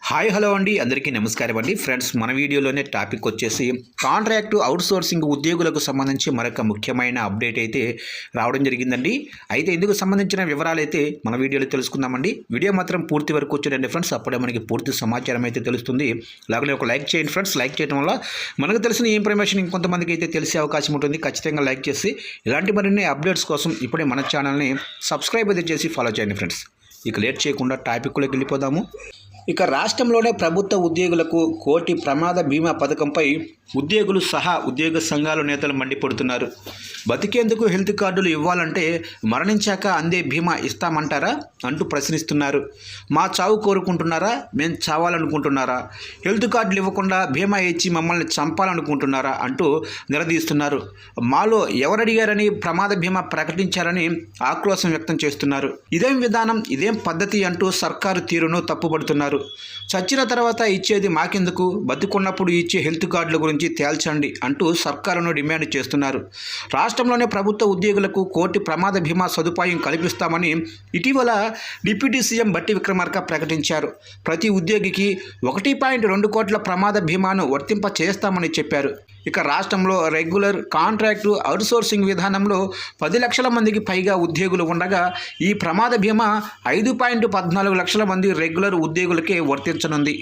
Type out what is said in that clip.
Hi hello అండి, అందరికీ నమస్కారం అండి. ఫ్రెండ్స్, మన వీడియోలోనే టాపిక్ వచ్చేసి కాంట్రాక్ట్ అవుట్సోర్సింగ్ ఉద్యోగులకు సంబంధించి మరొక ముఖ్యమైన అప్డేట్ అయితే రావడం జరిగిందండి. అయితే ఇందుకు సంబంధించిన వివరాలు అయితే మన వీడియోలో తెలుసుకుందామండి. వీడియో మాత్రం పూర్తి వరకు చూడండి ఫ్రెండ్స్, అప్పుడే మనకి పూర్తి సమాచారం అయితే తెలుస్తుంది. అలాగే ఒక లైక్ చేయండి ఫ్రెండ్స్. లైక్ చేయడం వల్ల మనకు తెలిసిన ఇన్ఫర్మేషన్ ఇంకొంతమందికి అయితే తెలిసే అవకాశం ఉంటుంది. ఖచ్చితంగా లైక్ చేసి ఇలాంటి మరిన్ని అప్డేట్స్ కోసం ఇప్పుడే మన ఛానల్ని సబ్స్క్రైబ్ అయితే చేసి ఫాలో చేయండి ఫ్రెండ్స్. ఇక లేట్ చేయకుండా టాపిక్లోకి వెళ్ళిపోదాము. ఇక రాష్ట్రంలోనే ప్రభుత్వ ఉద్యోగులకు కోటి ప్రమాద బీమా పథకంపై ఉద్యోగులు సహా ఉద్యోగ సంఘాల నేతలు మండిపడుతున్నారు. బతికేందుకు హెల్త్ కార్డులు ఇవ్వాలంటే మరణించాక అందే బీమా ఇస్తామంటారా అంటూ ప్రశ్నిస్తున్నారు. మా చావు కోరుకుంటున్నారా, మేము చావాలనుకుంటున్నారా, హెల్త్ కార్డులు ఇవ్వకుండా బీమా ఇచ్చి మమ్మల్ని చంపాలనుకుంటున్నారా అంటూ నిలదీస్తున్నారు. మాలో ఎవరడిగారని ప్రమాద బీమా ప్రకటించారని ఆక్రోశం వ్యక్తం చేస్తున్నారు. ఇదేం విధానం, ఇదేం పద్ధతి అంటూ సర్కారు తీరును తప్పుపడుతున్నారు. చచ్చిన తర్వాత ఇచ్చేది మాకెందుకు, బతుకున్నప్పుడు ఇచ్చే హెల్త్ కార్డుల గురించి తేల్చండి అంటూ సర్కారును డిమాండ్ చేస్తున్నారు. రాష్ట్రంలోని ప్రభుత్వ ఉద్యోగులకు కోటి ప్రమాద బీమా సదుపాయం కల్పిస్తామని ఇటీవల డిప్యూటీ సీఎం బట్టి విక్రమార్క ప్రకటించారు. ప్రతి ఉద్యోగికి 1.2 కోట్ల ప్రమాద బీమాను వర్తింప చేస్తామని చెప్పారు. ఇక రాష్ట్రంలో రెగ్యులర్, కాంట్రాక్టు, అవుట్సోర్సింగ్ విధానంలో 10 లక్షల మందికి పైగా ఉద్యోగులు ఉండగా ఈ ప్రమాద బీమా 5.14 లక్షల మంది రెగ్యులర్ ఉద్యోగులకే వర్తించనుంది.